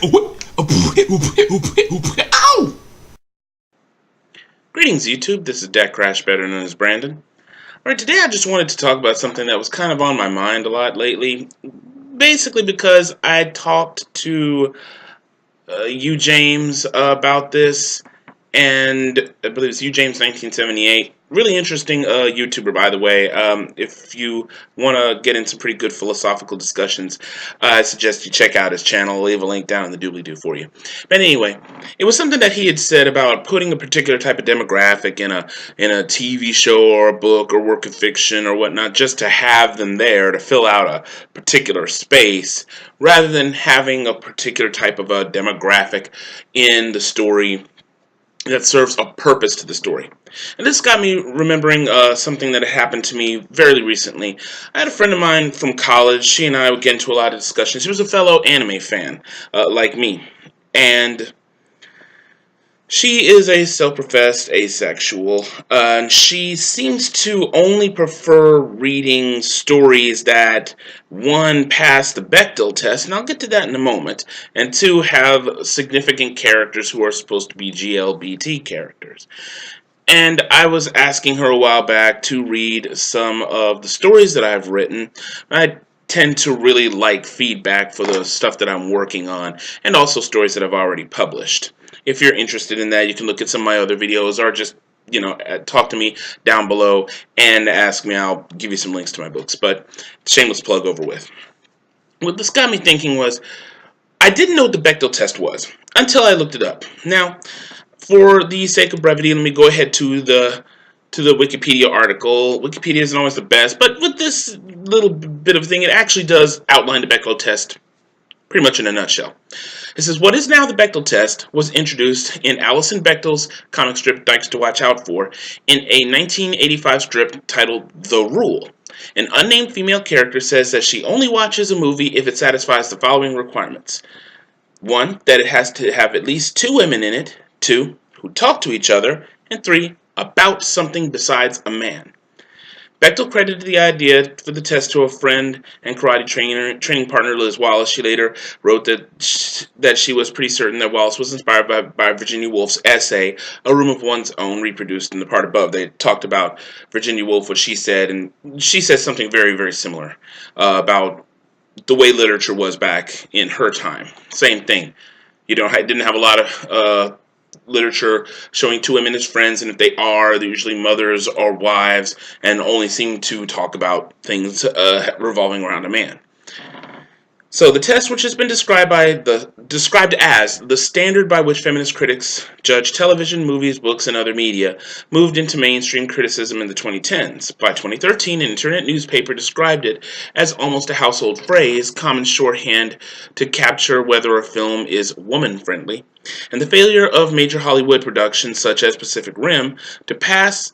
Ow! Greetings, YouTube. This is DecKrash, better known as Brandon. Alright, today I just wanted to talk about something that was kind of on my mind a lot lately. Basically because I talked to you, James, about this, and I believe it's you, James 1978. Really interesting YouTuber, by the way. If you want to get in some pretty good philosophical discussions, I suggest you check out his channel. I'll leave a link down in the doobly-doo for you. But anyway, it was something that he had said about putting a particular type of demographic in a TV show or a book or work of fiction or whatnot, just to have them there to fill out a particular space, rather than having a particular type of a demographic in the story that serves a purpose to the story. And this got me remembering something that happened to me very recently. I had a friend of mine from college. She and I would get into a lot of discussions. She was a fellow anime fan, like me. And she is a self-professed asexual, and she seems to only prefer reading stories that, one, pass the Bechdel test, and I'll get to that in a moment, and two, have significant characters who are supposed to be GLBT characters. And I was asking her a while back to read some of the stories that I've written. I tend to really like feedback for the stuff that I'm working on, and also stories that I've already published. If you're interested in that, you can look at some of my other videos, or just, talk to me down below and ask me. I'll give you some links to my books, but shameless plug over with. What this got me thinking was, I didn't know what the Bechdel test was until I looked it up. Now, for the sake of brevity, let me go ahead to the Wikipedia article. Wikipedia isn't always the best, but with this little bit of thing, it actually does outline the Bechdel test pretty much in a nutshell. It says, what is now the Bechdel test was introduced in Alison Bechdel's comic strip Dykes to Watch Out For in a 1985 strip titled The Rule. An unnamed female character says that she only watches a movie if it satisfies the following requirements. 1, that it has to have at least 2 women in it. 2, who talk to each other. And 3, about something besides a man. Bechdel credited the idea for the test to a friend and karate training partner, Liz Wallace. She later wrote that she was pretty certain that Wallace was inspired by Virginia Woolf's essay, A Room of One's Own, reproduced in the part above. They talked about Virginia Woolf, what she said, and she said something very, very similar about the way literature was back in her time. Same thing. Didn't have a lot of literature showing 2 women as friends, and if they are, they're usually mothers or wives, and only seem to talk about things revolving around a man. So the test, which has been described as the standard by which feminist critics judge television, movies, books, and other media, moved into mainstream criticism in the 2010s. By 2013, an internet newspaper described it as almost a household phrase, common shorthand to capture whether a film is woman-friendly, and the failure of major Hollywood productions such as Pacific Rim to pass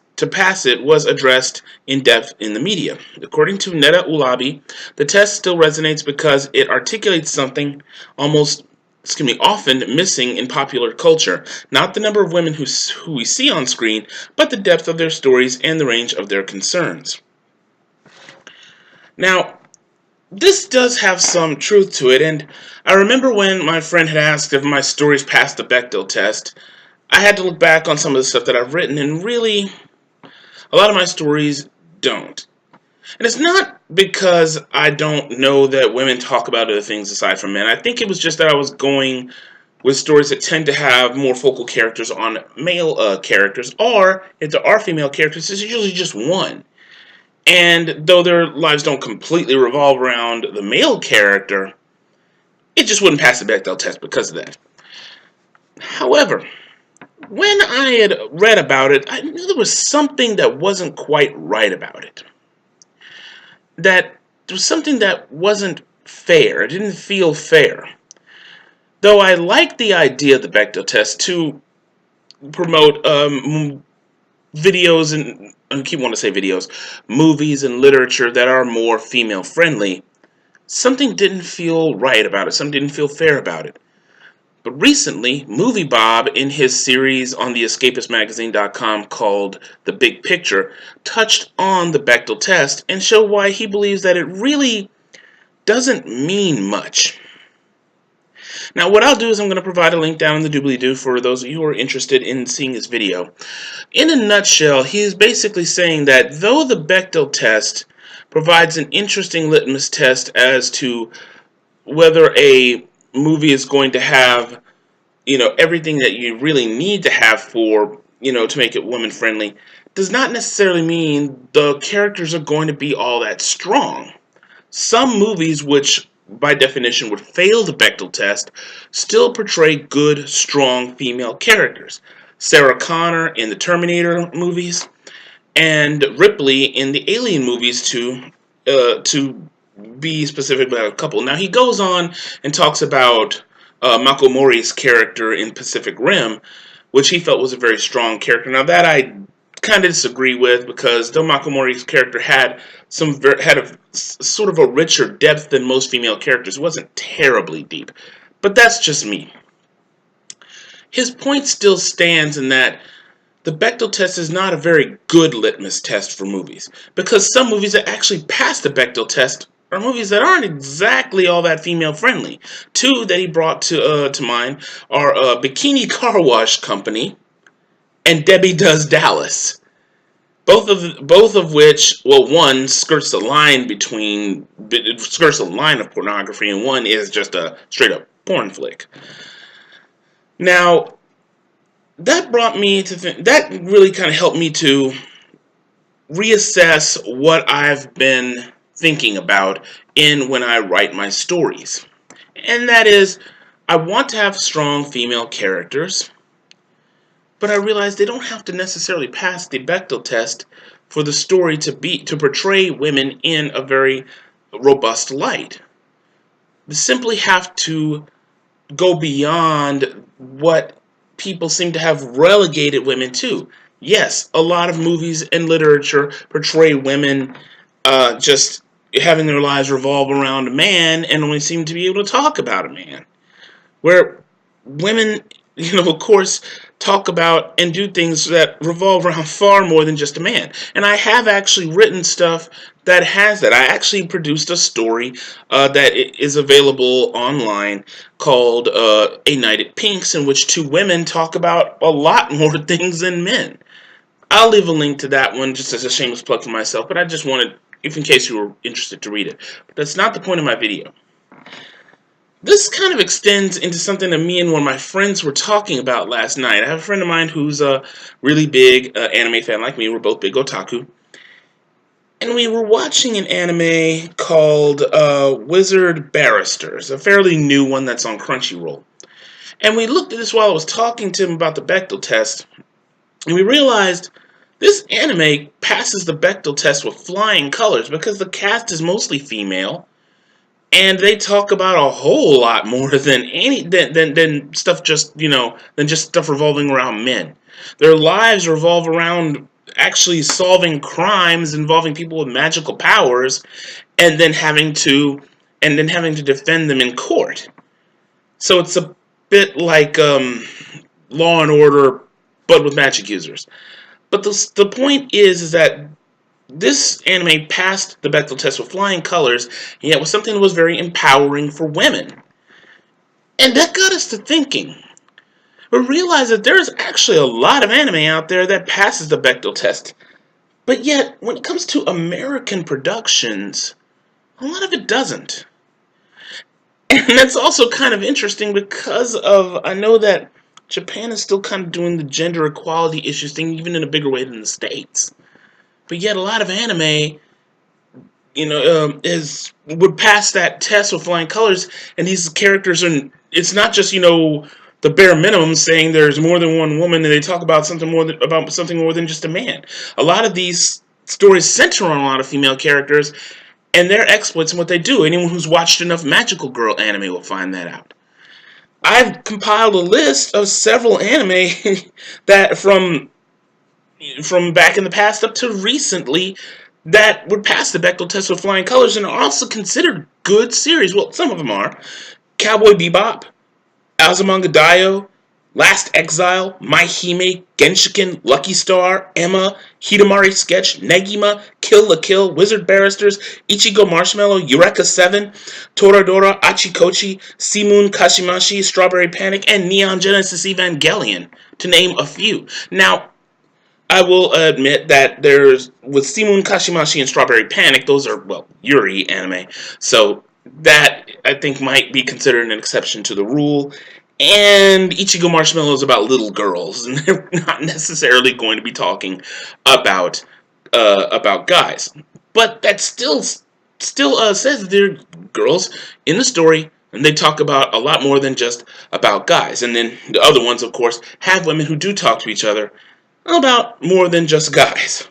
it was addressed in depth in the media. According to Neda Ulabi, the test still resonates because it articulates something often missing in popular culture, not the number of women who we see on screen, but the depth of their stories and the range of their concerns. Now, this does have some truth to it, and I remember when my friend had asked if my stories passed the Bechdel test, I had to look back on some of the stuff that I've written, and really, a lot of my stories don't. And it's not because I don't know that women talk about other things aside from men. I think it was just that I was going with stories that tend to have more focal characters on male characters, or if there are female characters, it's usually just one. And though their lives don't completely revolve around the male character, it just wouldn't pass the Bechdel test because of that. However, when I had read about it, I knew there was something that wasn't quite right about it. That there was something that wasn't fair. It didn't feel fair. Though I liked the idea of the Bechdel test to promote videos, and I keep wanting to say videos, movies and literature that are more female friendly, something didn't feel right about it. Something didn't feel fair about it. But recently, MovieBob, in his series on the escapistmagazine.com called The Big Picture, touched on the Bechdel test and showed why he believes that it really doesn't mean much. Now, what I'll do is I'm going to provide a link down in the doobly-doo for those of you who are interested in seeing this video. In a nutshell, he is basically saying that though the Bechdel test provides an interesting litmus test as to whether a movie is going to have, everything that you really need to have for, to make it woman friendly, does not necessarily mean the characters are going to be all that strong. Some movies, which by definition would fail the Bechdel test, still portray good, strong female characters. Sarah Connor in the Terminator movies, and Ripley in the Alien movies, to be specific about a couple. Now, he goes on and talks about Mako Mori's character in Pacific Rim, which he felt was a very strong character. Now, that I kind of disagree with, because though Mako Mori's character had a sort of a richer depth than most female characters, it wasn't terribly deep. But that's just me. His point still stands in that the Bechdel test is not a very good litmus test for movies, because some movies that actually pass the Bechdel test are movies that aren't exactly all that female friendly. Two that he brought to mind are Bikini Car Wash Company and Debbie Does Dallas. Both of which, well, one skirts the line of pornography, and one is just a straight up porn flick. Now, that brought me to that really kind of helped me to reassess what I've been thinking about when I write my stories. And that is, I want to have strong female characters, but I realize they don't have to necessarily pass the Bechdel test for the story to portray women in a very robust light. They simply have to go beyond what people seem to have relegated women to. Yes, a lot of movies and literature portray women just having their lives revolve around a man and only seem to be able to talk about a man. Where women, of course, talk about and do things that revolve around far more than just a man. And I have actually written stuff that has that. I actually produced a story that is available online called A Night at Pink's, in which two women talk about a lot more things than men. I'll leave a link to that one just as a shameless plug for myself, but I just wanted, if in case you were interested, to read it. But that's not the point of my video. This kind of extends into something that me and one of my friends were talking about last night. I have a friend of mine who's a really big anime fan like me. We're both big otaku. And we were watching an anime called Wizard Barristers, a fairly new one that's on Crunchyroll. And we looked at this while I was talking to him about the Bechdel test, and we realized this anime passes the Bechdel test with flying colors because the cast is mostly female. And they talk about a whole lot more than stuff than just stuff revolving around men. Their lives revolve around actually solving crimes involving people with magical powers, and then having to defend them in court. So it's a bit like Law and Order, but with magic users. But the point is that this anime passed the Bechdel test with flying colors, and yet was something that was very empowering for women. And that got us to thinking. We realized that there's actually a lot of anime out there that passes the Bechdel test. But yet, when it comes to American productions, a lot of it doesn't. And that's also kind of interesting because I know that Japan is still kind of doing the gender equality issues thing even in a bigger way than the States. But yet a lot of anime, would pass that test with flying colors, and these characters are, it's not just, the bare minimum saying there's more than one woman, and they talk about something more than just a man. A lot of these stories center on a lot of female characters and their exploits and what they do. Anyone who's watched enough magical girl anime will find that out. I've compiled a list of several anime that from back in the past up to recently that would pass the Bechdel test with flying colors and are also considered good series. Well, some of them are. Cowboy Bebop, Azumanga Daioh, Last Exile, My Hime, Genshiken, Lucky Star, Emma, Hidamari Sketch, Negima, Kill la Kill, Wizard Barristers, Ichigo Marshmallow, Eureka 7, Toradora, Achikochi, Simoon Kashimashi, Strawberry Panic, and Neon Genesis Evangelion, to name a few. Now, I will admit that there's, with Simoon Kashimashi and Strawberry Panic, those are, well, Yuri anime, so that I think might be considered an exception to the rule. And Ichigo Marshmallow is about little girls, and they're not necessarily going to be talking about guys. But that still says they're girls in the story, and they talk about a lot more than just about guys. And then the other ones, of course, have women who do talk to each other about more than just guys.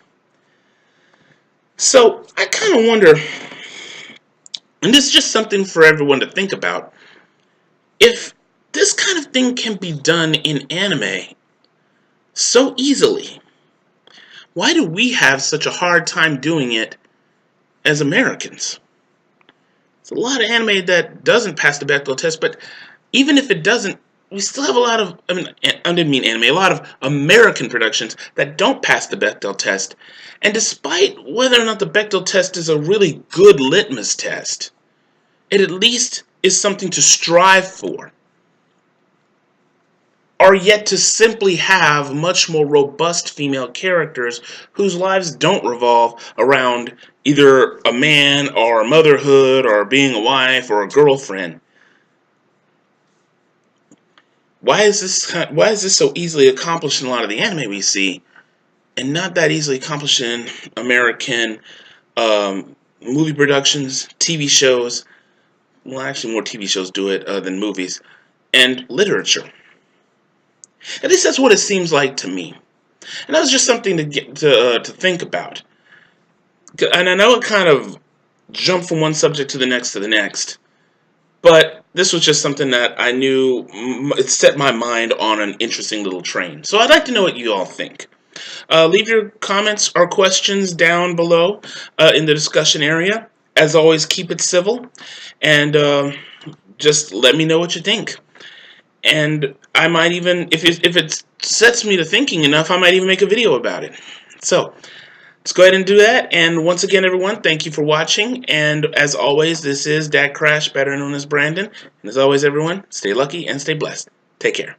So I kind of wonder, and this is just something for everyone to think about, if this kind of thing can be done in anime so easily, why do we have such a hard time doing it as Americans? It's a lot of anime that doesn't pass the Bechdel test, but even if it doesn't, we still have a lot of, I didn't mean anime, a lot of American productions that don't pass the Bechdel test. And despite whether or not the Bechdel test is a really good litmus test, it at least is something to strive for, are yet to simply have much more robust female characters whose lives don't revolve around either a man or motherhood or being a wife or a girlfriend. Why is this so easily accomplished in a lot of the anime we see, and not that easily accomplished in American movie productions, TV shows? Well, actually, more TV shows do it than movies, and literature. At least that's what it seems like to me. And that was just something to think about. And I know it kind of jumped from one subject to the next, but this was just something that I knew it set my mind on an interesting little train. So I'd like to know what you all think. Leave your comments or questions down below in the discussion area. As always, keep it civil, and just let me know what you think. And I might even, if it sets me to thinking enough, I might even make a video about it. So let's go ahead and do that. And once again, everyone, thank you for watching. And as always, this is DecKrash, better known as Brandon. And as always, everyone, stay lucky and stay blessed. Take care.